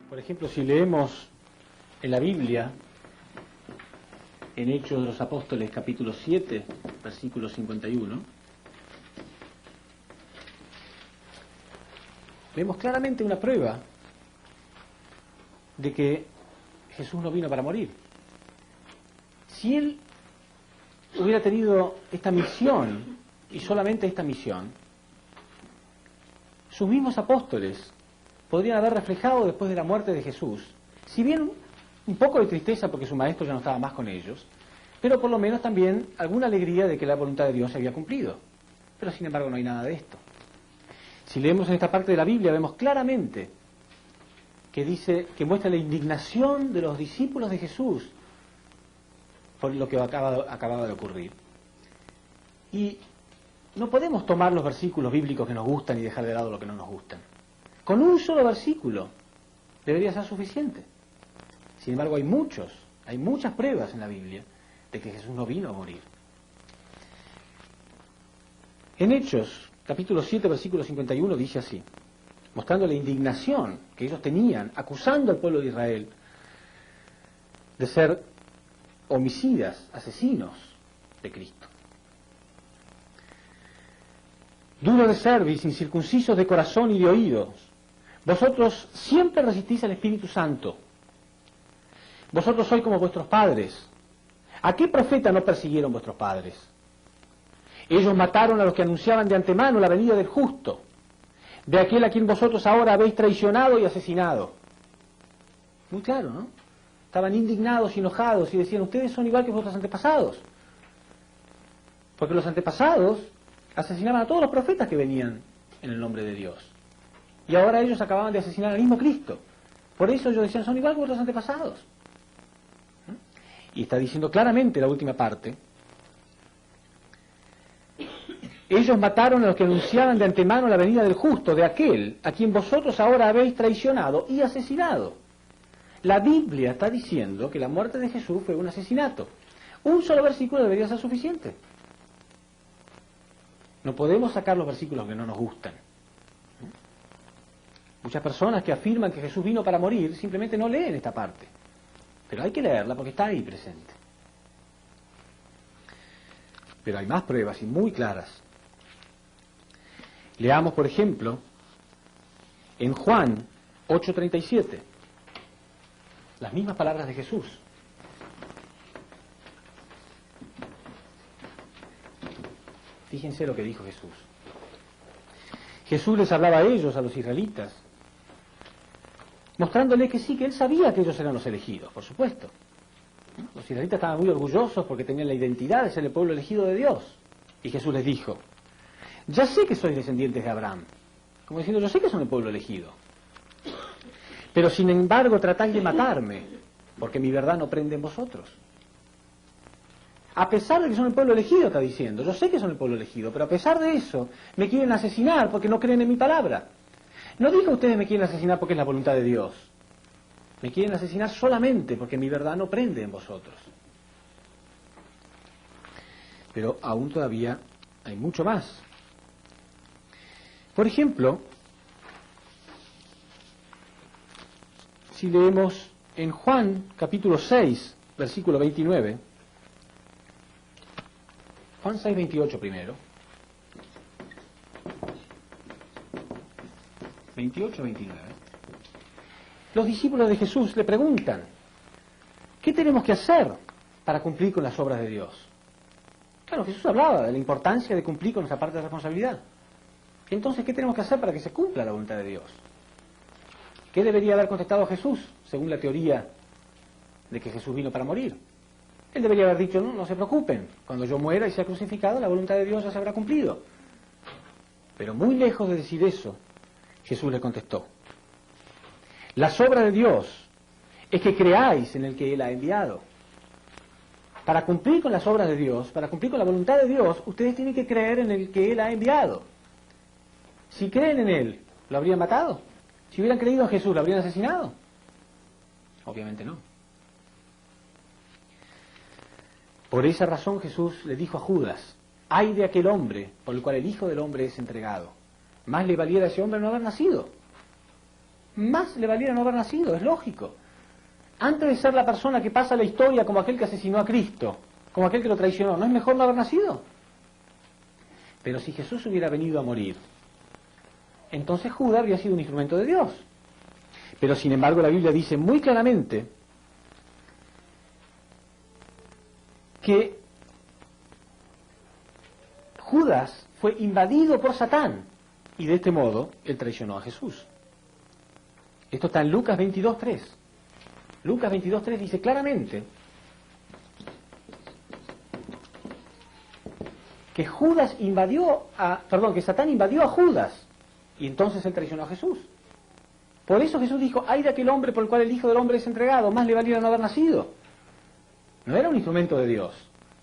Por ejemplo, si leemos en la Biblia, en Hechos de los Apóstoles, capítulo 7, versículo 51, vemos claramente una prueba de que Jesús no vino para morir. Si Él hubiera tenido esta misión, y solamente esta misión, sus mismos apóstoles podrían haber reflejado después de la muerte de Jesús, si bien un poco de tristeza porque su maestro ya no estaba más con ellos, pero por lo menos también alguna alegría de que la voluntad de Dios se había cumplido. Pero sin embargo no hay nada de esto. Si leemos en esta parte de la Biblia, vemos claramente que dice, que muestra la indignación de los discípulos de Jesús por lo que acababa de ocurrir. Y no podemos tomar los versículos bíblicos que nos gustan y dejar de lado lo que no nos gustan. Con un solo versículo debería ser suficiente. Sin embargo, hay muchas pruebas en la Biblia de que Jesús no vino a morir. En Hechos, capítulo 7, versículo 51, dice así, mostrando la indignación que ellos tenían, acusando al pueblo de Israel de ser homicidas, asesinos de Cristo. Duro de cerviz, incircuncisos de corazón y de oídos, vosotros siempre resistís al Espíritu Santo. Vosotros sois como vuestros padres. ¿A qué profeta no persiguieron vuestros padres? Ellos mataron a los que anunciaban de antemano la venida del justo, de aquel a quien vosotros ahora habéis traicionado y asesinado. Muy claro, ¿no? Estaban indignados y enojados y decían, ustedes son igual que vuestros antepasados. Porque los antepasados asesinaban a todos los profetas que venían en el nombre de Dios. Y ahora ellos acababan de asesinar al mismo Cristo. Por eso ellos decían, son igual que vuestros antepasados. Y está diciendo claramente la última parte, ellos mataron a los que anunciaban de antemano la venida del justo, de aquel a quien vosotros ahora habéis traicionado y asesinado. La Biblia está diciendo que la muerte de Jesús fue un asesinato. Un solo versículo debería ser suficiente. No podemos sacar los versículos que no nos gustan. Muchas personas que afirman que Jesús vino para morir simplemente no leen esta parte. Pero hay que leerla porque está ahí presente. Pero hay más pruebas y muy claras. Leamos, por ejemplo, en Juan 8:37, las mismas palabras de Jesús. Fíjense lo que dijo Jesús. Jesús les hablaba a ellos, a los israelitas, mostrándole que sí, que él sabía que ellos eran los elegidos, por supuesto. Los israelitas estaban muy orgullosos porque tenían la identidad de ser el pueblo elegido de Dios. Y Jesús les dijo, ya sé que sois descendientes de Abraham. Como diciendo, yo sé que son el pueblo elegido. Pero sin embargo tratáis de matarme, porque mi verdad no prende en vosotros. A pesar de que son el pueblo elegido, está diciendo, yo sé que son el pueblo elegido, pero a pesar de eso, me quieren asesinar porque no creen en mi palabra. No diga ustedes me quieren asesinar porque es la voluntad de Dios. Me quieren asesinar solamente porque mi verdad no prende en vosotros. Pero aún todavía hay mucho más. Por ejemplo, si leemos en Juan capítulo 6, versículo 29, Juan 6, 28 primero, 28, 29, los discípulos de Jesús le preguntan, ¿qué tenemos que hacer para cumplir con las obras de Dios? Claro, Jesús hablaba de la importancia de cumplir con nuestra parte de responsabilidad. Entonces, ¿qué tenemos que hacer para que se cumpla la voluntad de Dios? ¿Qué debería haber contestado Jesús, según la teoría de que Jesús vino para morir? Él debería haber dicho, no se preocupen, cuando yo muera y sea crucificado, la voluntad de Dios ya se habrá cumplido. Pero muy lejos de decir eso, Jesús le contestó, las obras de Dios es que creáis en el que Él ha enviado. Para cumplir con las obras de Dios, para cumplir con la voluntad de Dios, ustedes tienen que creer en el que Él ha enviado. Si creen en Él, ¿lo habrían matado? Si hubieran creído en Jesús, ¿lo habrían asesinado? Obviamente no. Por esa razón Jesús le dijo a Judas, ay de aquel hombre por el cual el Hijo del Hombre es entregado. Más le valiera a ese hombre no haber nacido. más le valiera no haber nacido, es lógico. Antes de ser la persona que pasa a la historia como aquel que asesinó a Cristo, como aquel que lo traicionó, ¿no es mejor no haber nacido? Pero si Jesús hubiera venido a morir, entonces Judas habría sido un instrumento de Dios. Pero sin embargo la Biblia dice muy claramente que Judas fue invadido por Satán y de este modo él traicionó a Jesús. Esto está en Lucas 22:3. Lucas 22:3 dice claramente que que Satán invadió a Judas y entonces él traicionó a Jesús. Por eso Jesús dijo, ay de aquel hombre por el cual el Hijo del Hombre es entregado, más le valiera no haber nacido. No era un instrumento de Dios.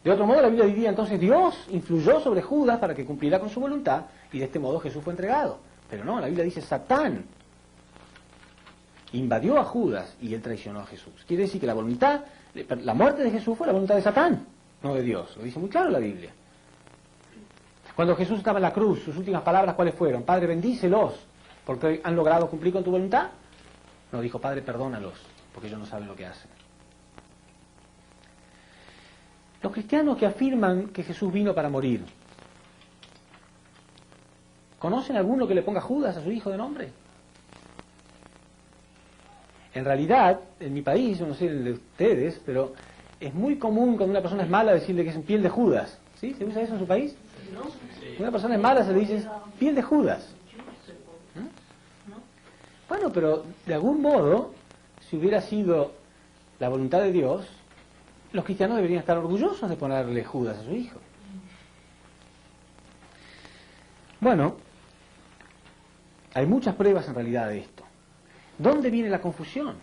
De otro modo la Biblia diría, entonces Dios influyó sobre Judas para que cumpliera con su voluntad y de este modo Jesús fue entregado. Pero no, la Biblia dice Satán invadió a Judas y él traicionó a Jesús. Quiere decir que la muerte de Jesús fue la voluntad de Satán, no de Dios. Lo dice muy claro la Biblia. Cuando Jesús estaba en la cruz, sus últimas palabras, ¿cuáles fueron? Padre, bendícelos, porque han logrado cumplir con tu voluntad. No, dijo, Padre, perdónalos, porque ellos no saben lo que hacen. Los cristianos que afirman que Jesús vino para morir, ¿conocen alguno que le ponga Judas a su hijo de nombre? En realidad, en mi país, no sé el de ustedes, pero es muy común cuando una persona es mala decirle que es en piel de Judas. ¿Sí? ¿Se usa eso en su país? Cuando una persona es mala se le dice piel de Judas. Bueno, pero de algún modo, si hubiera sido la voluntad de Dios, los cristianos deberían estar orgullosos de ponerle Judas a su hijo. Bueno, hay muchas pruebas en realidad de esto. ¿Dónde viene la confusión?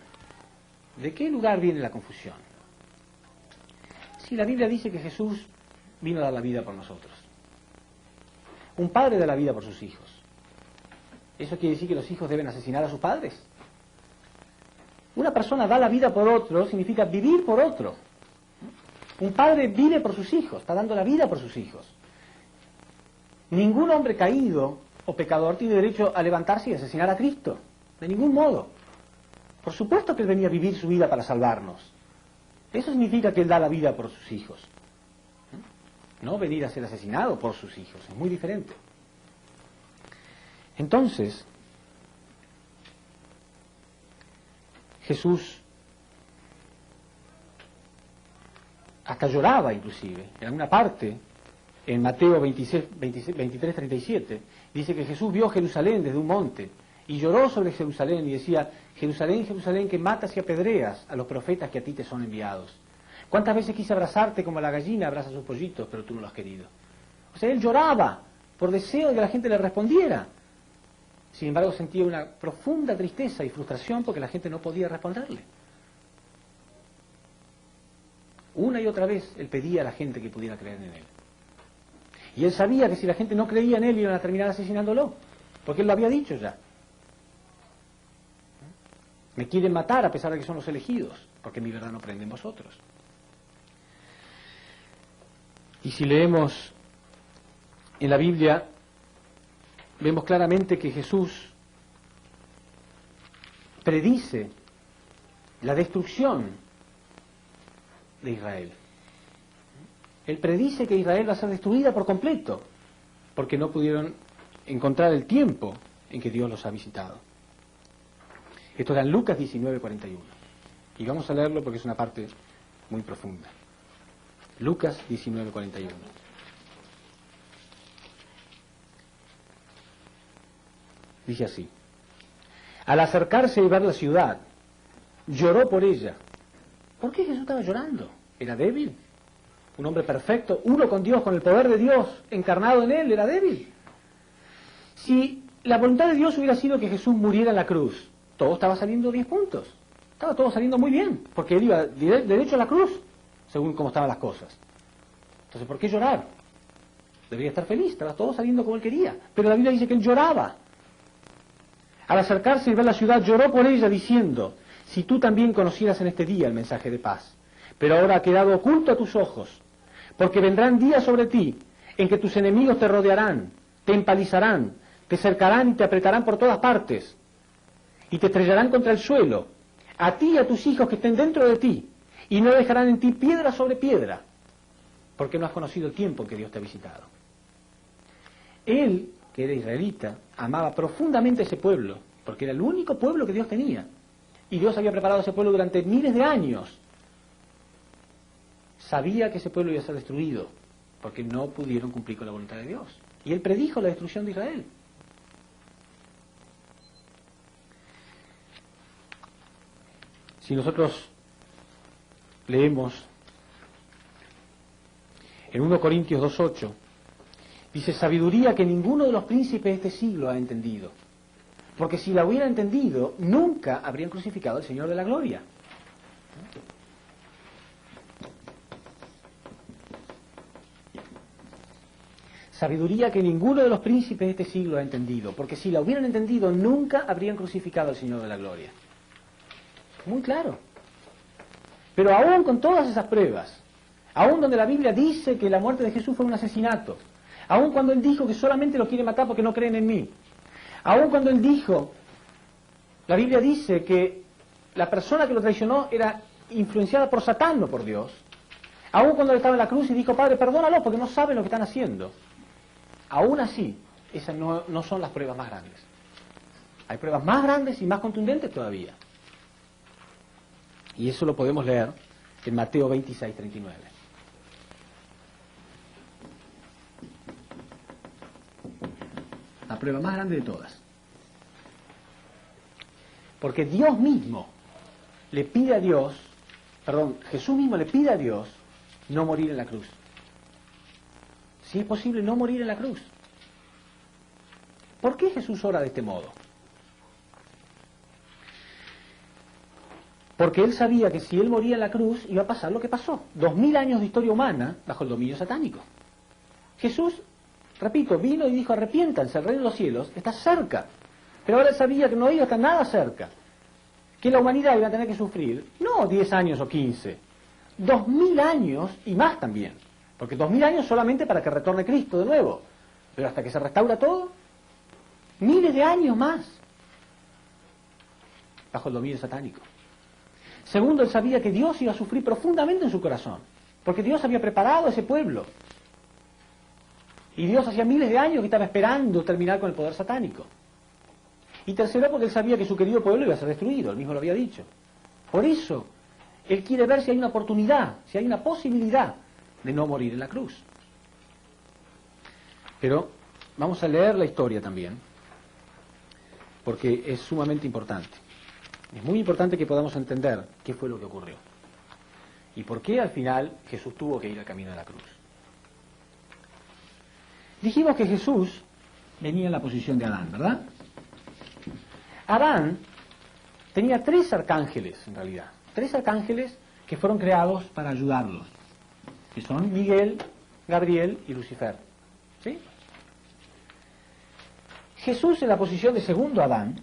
¿De qué lugar viene la confusión? Si la Biblia dice que Jesús vino a dar la vida por nosotros. Un padre da la vida por sus hijos. ¿Eso quiere decir que los hijos deben asesinar a sus padres? Una persona da la vida por otro significa vivir por otro. Un padre vive por sus hijos, está dando la vida por sus hijos. Ningún hombre caído o pecador tiene derecho a levantarse y asesinar a Cristo. De ningún modo. Por supuesto que Él venía a vivir su vida para salvarnos. Eso significa que Él da la vida por sus hijos. No venir a ser asesinado por sus hijos. Es muy diferente. Entonces, Jesús hasta lloraba inclusive. En alguna parte, en Mateo 23:37, dice que Jesús vio Jerusalén desde un monte y lloró sobre Jerusalén y decía, Jerusalén, Jerusalén, que matas y apedreas a los profetas que a ti te son enviados. ¿Cuántas veces quise abrazarte como la gallina abraza a sus pollitos, pero tú no lo has querido? O sea, él lloraba por deseo de que la gente le respondiera. Sin embargo, sentía una profunda tristeza y frustración porque la gente no podía responderle. Una y otra vez él pedía a la gente que pudiera creer en él. Y él sabía que si la gente no creía en él iban a terminar asesinándolo, porque él lo había dicho ya. Me quieren matar a pesar de que son los elegidos, porque mi verdad no prende en vosotros. Y si leemos en la Biblia, vemos claramente que Jesús predice la destrucción de Israel. Él predice que Israel va a ser destruida por completo, porque no pudieron encontrar el tiempo en que Dios los ha visitado. Esto está en Lucas 19:41. Y vamos a leerlo porque es una parte muy profunda. Lucas 19:41. Dice así: al acercarse y ver la ciudad, lloró por ella. ¿Por qué Jesús estaba llorando? ¿Era débil? Un hombre perfecto, uno con Dios, con el poder de Dios encarnado en él, ¿era débil? Si la voluntad de Dios hubiera sido que Jesús muriera en la cruz, todo estaba saliendo 10 puntos. Estaba todo saliendo muy bien, porque él iba derecho a la cruz, según cómo estaban las cosas. Entonces, ¿por qué llorar? Debería estar feliz, estaba todo saliendo como él quería. Pero la Biblia dice que él lloraba. Al acercarse y ver la ciudad, lloró por ella, diciendo, si tú también conocieras en este día el mensaje de paz, pero ahora ha quedado oculto a tus ojos, porque vendrán días sobre ti en que tus enemigos te rodearán, te empalizarán, te cercarán y te apretarán por todas partes, y te estrellarán contra el suelo, a ti y a tus hijos que estén dentro de ti, y no dejarán en ti piedra sobre piedra, porque no has conocido el tiempo en que Dios te ha visitado. Él, que era israelita, amaba profundamente ese pueblo, porque era el único pueblo que Dios tenía, y Dios había preparado a ese pueblo durante miles de años. Sabía que ese pueblo iba a ser destruido, porque no pudieron cumplir con la voluntad de Dios. Y Él predijo la destrucción de Israel. Si nosotros leemos en 1 Corintios 2:8, dice, sabiduría que ninguno de los príncipes de este siglo ha entendido, porque si la hubieran entendido, nunca habrían crucificado al Señor de la gloria. Sabiduría que ninguno de los príncipes de este siglo ha entendido, porque si la hubieran entendido, nunca habrían crucificado al Señor de la gloria. Muy claro. Pero aún con todas esas pruebas, aún donde la Biblia dice que la muerte de Jesús fue un asesinato, aún cuando Él dijo que solamente lo quiere matar porque no creen en mí, aún cuando Él dijo, la Biblia dice que la persona que lo traicionó era influenciada por Satán, no por Dios, aún cuando Él estaba en la cruz y dijo, Padre, perdónalo porque no saben lo que están haciendo, aún así, esas no son las pruebas más grandes. Hay pruebas más grandes y más contundentes todavía. Y eso lo podemos leer en Mateo 26:39. La prueba más grande de todas. Porque Dios mismo le pide a Dios, Jesús mismo le pide a Dios no morir en la cruz. Si es posible no morir en la cruz. ¿Por qué Jesús ora de este modo? Porque Él sabía que si Él moría en la cruz iba a pasar lo que pasó. 2000 años de historia humana bajo el dominio satánico. Jesús, repito, vino y dijo, arrepiéntanse, el reino de los cielos está cerca. Pero ahora Él sabía que no iba a estar nada cerca. Que la humanidad iba a tener que sufrir, no 10 años o 15, 2000 años y más también. Porque 2000 años solamente para que retorne Cristo de nuevo. Pero hasta que se restaura todo, miles de años más bajo el dominio satánico. Segundo, Él sabía que Dios iba a sufrir profundamente en su corazón, porque Dios había preparado a ese pueblo. Y Dios hacía miles de años que estaba esperando terminar con el poder satánico. Y tercero, porque Él sabía que su querido pueblo iba a ser destruido, Él mismo lo había dicho. Por eso, Él quiere ver si hay una oportunidad, si hay una posibilidad de no morir en la cruz. Pero vamos a leer la historia también, porque es sumamente importante. Es muy importante que podamos entender qué fue lo que ocurrió y por qué al final Jesús tuvo que ir al camino de la cruz. Dijimos que Jesús venía en la posición de Adán, ¿verdad? Adán tenía 3 arcángeles, en realidad. 3 arcángeles que fueron creados para ayudarlos, que son Miguel, Gabriel y Lucifer. ¿Sí? Jesús, en la posición de segundo Adán,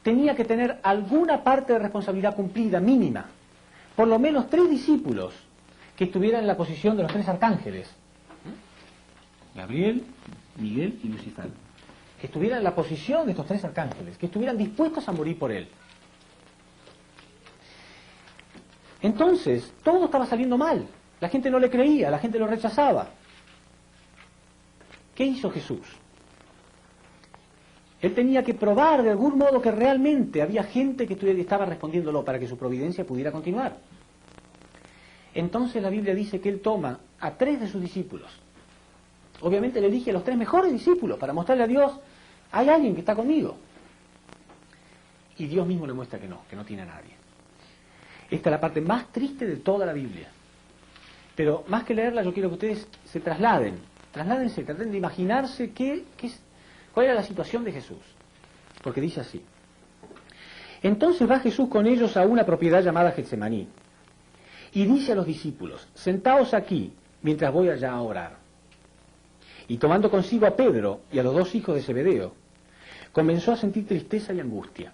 tenía que tener alguna parte de responsabilidad cumplida, mínima. Por lo menos 3 discípulos que estuvieran en la posición de los 3 arcángeles. Gabriel, Miguel y Lucifer. Que estuvieran en la posición de estos 3 arcángeles, que estuvieran dispuestos a morir por Él. Entonces, todo estaba saliendo mal. La gente no le creía, la gente lo rechazaba. ¿Qué hizo Jesús? Él tenía que probar de algún modo que realmente había gente que estaba respondiéndolo para que su providencia pudiera continuar. Entonces la Biblia dice que Él toma a 3 de sus discípulos. Obviamente le elige a los 3 mejores discípulos para mostrarle a Dios, hay alguien que está conmigo. Y Dios mismo le muestra que no tiene a nadie. Esta es la parte más triste de toda la Biblia. Pero más que leerla, yo quiero que ustedes se trasládense, traten de imaginarse cuál era la situación de Jesús. Porque dice así: entonces va Jesús con ellos a una propiedad llamada Getsemaní, y dice a los discípulos, sentaos aquí, mientras voy allá a orar. Y tomando consigo a Pedro y a los 2 hijos de Zebedeo, comenzó a sentir tristeza y angustia.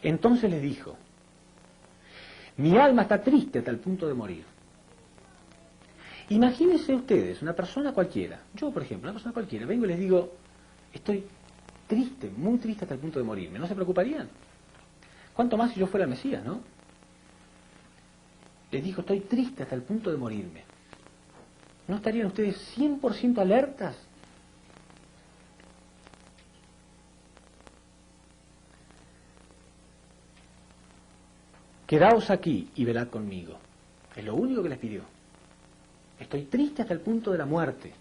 Entonces les dijo, mi alma está triste hasta el punto de morir. Imagínense ustedes, una persona cualquiera, yo por ejemplo, una persona cualquiera, vengo y les digo, estoy triste, muy triste hasta el punto de morirme. ¿No se preocuparían? ¿Cuánto más si yo fuera el Mesías, no? Les dijo, estoy triste hasta el punto de morirme. ¿No estarían ustedes 100% alertas? Quedaos aquí y velad conmigo. Es lo único que les pidió. Estoy triste hasta el punto de la muerte.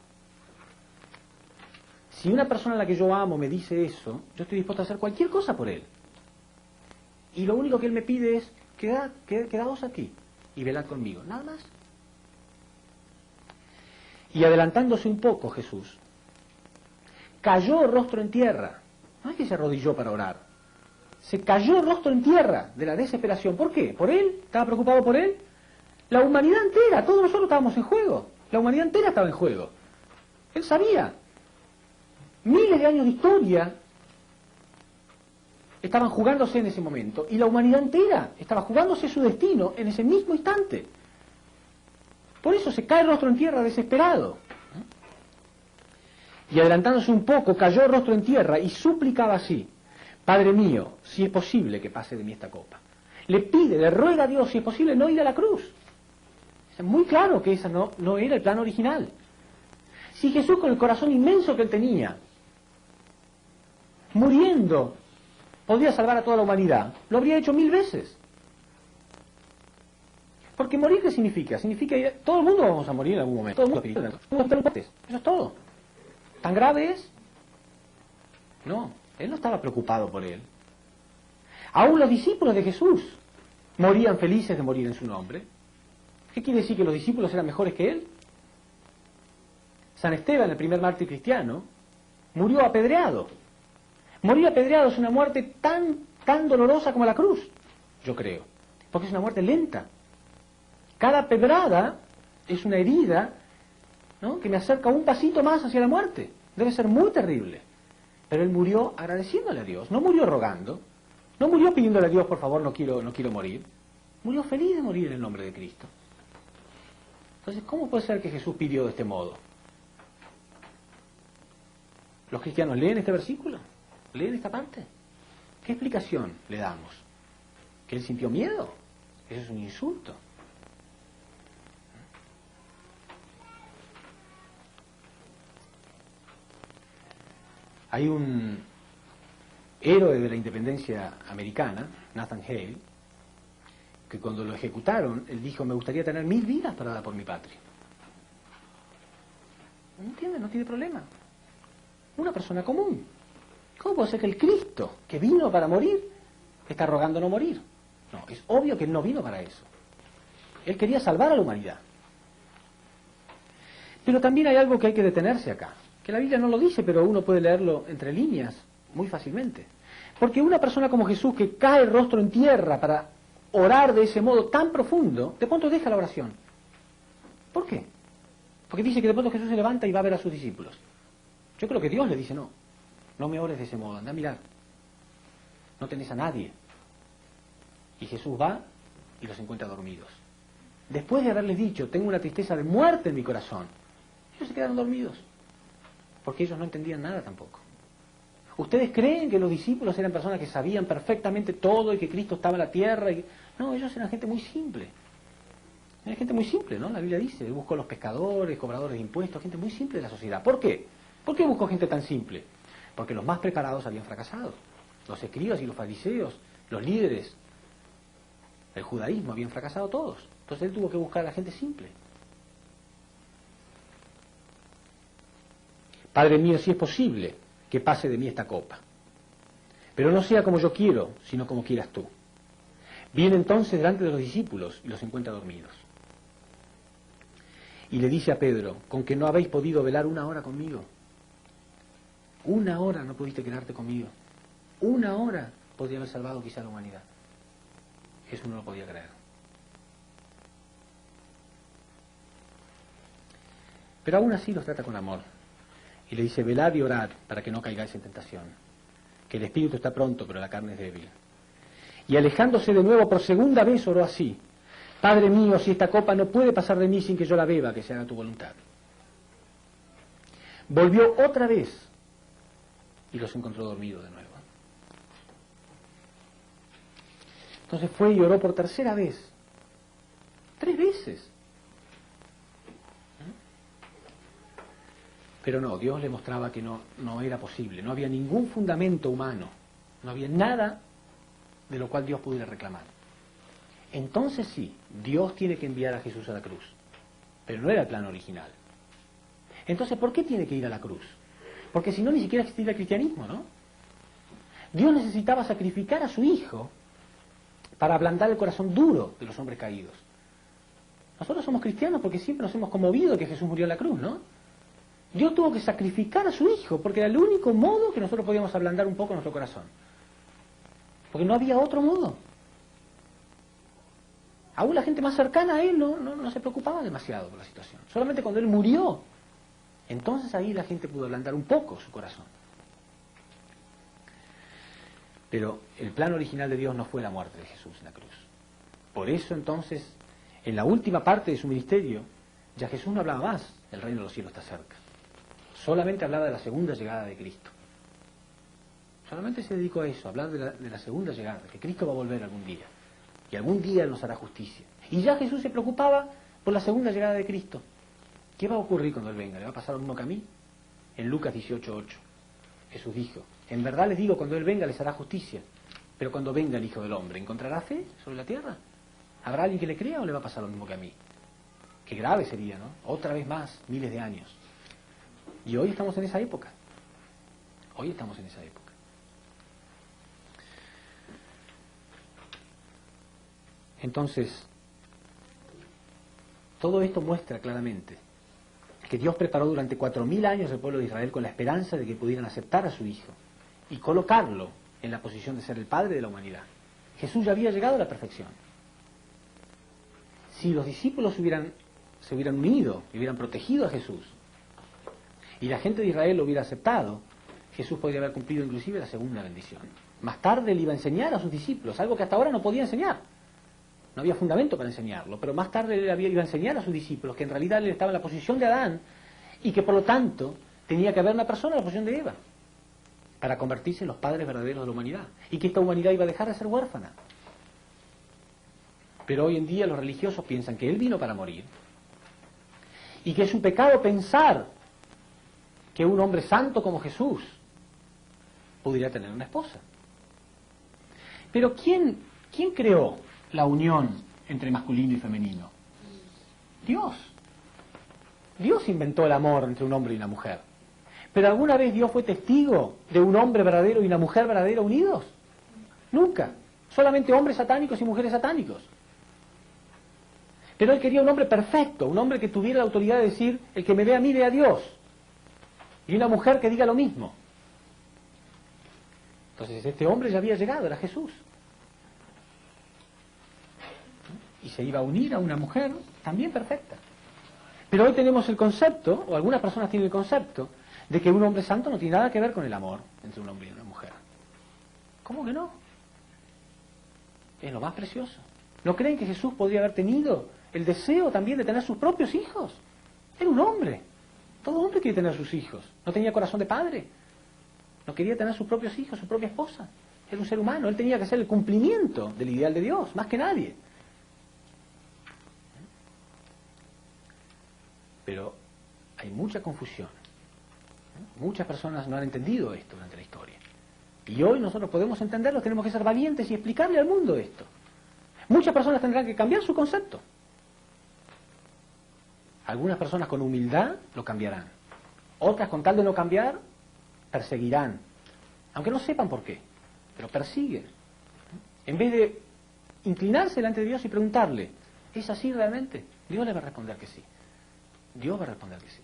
Si una persona a la que yo amo me dice eso, yo estoy dispuesto a hacer cualquier cosa por él. Y lo único que él me pide es, quedaos aquí y velad conmigo. Nada más. Y adelantándose un poco Jesús, cayó rostro en tierra. No es que se arrodilló para orar. Se cayó rostro en tierra de la desesperación. ¿Por qué? ¿Por él? ¿Estaba preocupado por él? La humanidad entera, todos nosotros estábamos en juego. La humanidad entera estaba en juego. Él sabía. Miles de años de historia estaban jugándose en ese momento. Y la humanidad entera estaba jugándose su destino en ese mismo instante. Por eso se cae rostro en tierra desesperado. Y adelantándose un poco, cayó rostro en tierra y suplicaba así: Padre mío, si es posible que pase de mí esta copa. Le pide, le ruega a Dios, si es posible, no ir a la cruz. Es muy claro que ese no era el plan original. Si Jesús, con el corazón inmenso que él tenía, muriendo, podía salvar a toda la humanidad, lo habría hecho 1000 veces. Porque morir, ¿qué significa? Significa que todo el mundo vamos a morir en algún momento. Todo el mundo. Eso es todo. ¿Tan grave es? No, él no estaba preocupado por él. Aún los discípulos de Jesús morían felices de morir en su nombre. ¿Qué quiere decir? ¿Que los discípulos eran mejores que él? San Esteban, el primer mártir cristiano, murió apedreado. Morir apedreado es una muerte tan dolorosa como la cruz, yo creo. Porque es una muerte lenta. Cada pedrada es una herida, ¿no?, que me acerca un pasito más hacia la muerte. Debe ser muy terrible. Pero él murió agradeciéndole a Dios. No murió rogando. No murió pidiéndole a Dios, por favor, no quiero morir. Murió feliz de morir en el nombre de Cristo. Entonces, ¿cómo puede ser que Jesús pidió de este modo? ¿Los cristianos leen este versículo? ¿Leen esta parte? ¿Qué explicación le damos? ¿Que él sintió miedo? Eso es un insulto. Hay un héroe de la independencia americana, Nathan Hale, que cuando lo ejecutaron, él dijo: me gustaría tener 1000 vidas para dar por mi patria. ¿No entiende? No tiene problema. Una persona común. ¿Cómo puede ser que el Cristo, que vino para morir, está rogando no morir? No, es obvio que él no vino para eso. Él quería salvar a la humanidad. Pero también hay algo que hay que detenerse acá, que la Biblia no lo dice, pero uno puede leerlo entre líneas muy fácilmente. Porque una persona como Jesús, que cae el rostro en tierra para orar de ese modo tan profundo, de pronto deja la oración. ¿Por qué? Porque dice que de pronto Jesús se levanta y va a ver a sus discípulos. Yo creo que Dios le dice: no me ores de ese modo, anda a mirar. No tenés a nadie. Y Jesús va y los encuentra dormidos. Después de haberles dicho: tengo una tristeza de muerte en mi corazón, ellos se quedaron dormidos. Porque ellos no entendían nada tampoco. ¿Ustedes creen que los discípulos eran personas que sabían perfectamente todo y que Cristo estaba en la tierra? No, ellos eran gente muy simple. Era gente muy simple, ¿no? La Biblia dice: Él buscó a los pescadores, cobradores de impuestos, gente muy simple de la sociedad. ¿Por qué? ¿Por qué buscó gente tan simple? Porque los más preparados habían fracasado. Los escribas y los fariseos, los líderes del judaísmo habían fracasado todos. Entonces él tuvo que buscar a la gente simple. Padre mío, si es posible, que pase de mí esta copa. Pero no sea como yo quiero, sino como quieras tú. Viene entonces delante de los discípulos y los encuentra dormidos. Y le dice a Pedro: ¿con que no habéis podido velar 1 hora conmigo? 1 hora no pudiste quedarte conmigo. 1 hora podría haber salvado quizá a la humanidad. Eso no lo podía creer. Pero aún así los trata con amor. Y le dice: velad y orad para que no caigáis en tentación. Que el espíritu está pronto, pero la carne es débil. Y alejándose de nuevo por segunda vez oró así: Padre mío, si esta copa no puede pasar de mí sin que yo la beba, que se haga tu voluntad. Volvió otra vez y los encontró dormidos de nuevo. Entonces fue y oró por tercera vez. 3 veces. Pero no, Dios le mostraba que no era posible. No había ningún fundamento humano. No había nada de lo cual Dios pudiera reclamar. Entonces sí, Dios tiene que enviar a Jesús a la cruz. Pero no era el plan original. Entonces, ¿por qué tiene que ir a la cruz? Porque si no, ni siquiera existiría el cristianismo, ¿no? Dios necesitaba sacrificar a su Hijo para ablandar el corazón duro de los hombres caídos. Nosotros somos cristianos porque siempre nos hemos conmovido de que Jesús murió en la cruz, ¿no? Dios tuvo que sacrificar a su Hijo porque era el único modo que nosotros podíamos ablandar un poco nuestro corazón. Porque no había otro modo. Aún la gente más cercana a Él no se preocupaba demasiado por la situación. Solamente cuando Él murió, entonces ahí la gente pudo ablandar un poco su corazón. Pero el plan original de Dios no fue la muerte de Jesús en la cruz. Por eso entonces, en la última parte de su ministerio, ya Jesús no hablaba más, el reino de los cielos está cerca. Solamente hablaba de la segunda llegada de Cristo. Solamente se dedicó a eso, a hablar de la segunda llegada, que Cristo va a volver algún día. Y algún día Él nos hará justicia. Y ya Jesús se preocupaba por la segunda llegada de Cristo. ¿Qué va a ocurrir cuando Él venga? ¿Le va a pasar lo mismo que a mí? En Lucas 18:8, Jesús dijo: en verdad les digo, cuando Él venga les hará justicia, pero cuando venga el Hijo del Hombre, ¿encontrará fe sobre la tierra? ¿Habrá alguien que le crea o le va a pasar lo mismo que a mí? Qué grave sería, ¿no? Otra vez más, miles de años. Y hoy estamos en esa época. Hoy estamos en esa época. Entonces, todo esto muestra claramente que Dios preparó durante 4000 años al pueblo de Israel con la esperanza de que pudieran aceptar a su Hijo y colocarlo en la posición de ser el Padre de la humanidad. Jesús ya había llegado a la perfección. Si los discípulos se hubieran unido y hubieran protegido a Jesús y la gente de Israel lo hubiera aceptado, Jesús podría haber cumplido inclusive la segunda bendición. Más tarde Él iba a enseñar a sus discípulos, algo que hasta ahora no podía enseñar. No había fundamento para enseñarlo, pero más tarde Él iba a enseñar a sus discípulos que en realidad Él estaba en la posición de Adán y que por lo tanto tenía que haber una persona en la posición de Eva para convertirse en los padres verdaderos de la humanidad y que esta humanidad iba a dejar de ser huérfana. Pero hoy en día los religiosos piensan que Él vino para morir y que es un pecado pensar que un hombre santo como Jesús pudiera tener una esposa. Pero ¿quién creó la unión entre masculino y femenino? Dios. Dios inventó el amor entre un hombre y una mujer. ¿Pero alguna vez Dios fue testigo de un hombre verdadero y una mujer verdadera unidos? Nunca. Solamente hombres satánicos y mujeres satánicos. Pero Él quería un hombre perfecto, un hombre que tuviera la autoridad de decir: el que me ve a mí ve a Dios. Y una mujer que diga lo mismo. Entonces este hombre ya había llegado, era Jesús. Y se iba a unir a una mujer también perfecta. Pero hoy tenemos el concepto, o algunas personas tienen el concepto, de que un hombre santo no tiene nada que ver con el amor entre un hombre y una mujer. ¿Cómo que no? Es lo más precioso. ¿No creen que Jesús podría haber tenido el deseo también de tener sus propios hijos? Era un hombre. Todo hombre quiere tener sus hijos. No tenía corazón de padre. No quería tener sus propios hijos, su propia esposa. Era un ser humano. Él tenía que hacer el cumplimiento del ideal de Dios, más que nadie. Pero hay mucha confusión. Muchas personas no han entendido esto durante la historia. Y hoy nosotros podemos entenderlo, tenemos que ser valientes y explicarle al mundo esto. Muchas personas tendrán que cambiar su concepto. Algunas personas con humildad lo cambiarán. Otras, con tal de no cambiar, perseguirán. Aunque no sepan por qué, pero persiguen. En vez de inclinarse delante de Dios y preguntarle: ¿es así realmente? Dios le va a responder que sí. Dios va a responder que sí.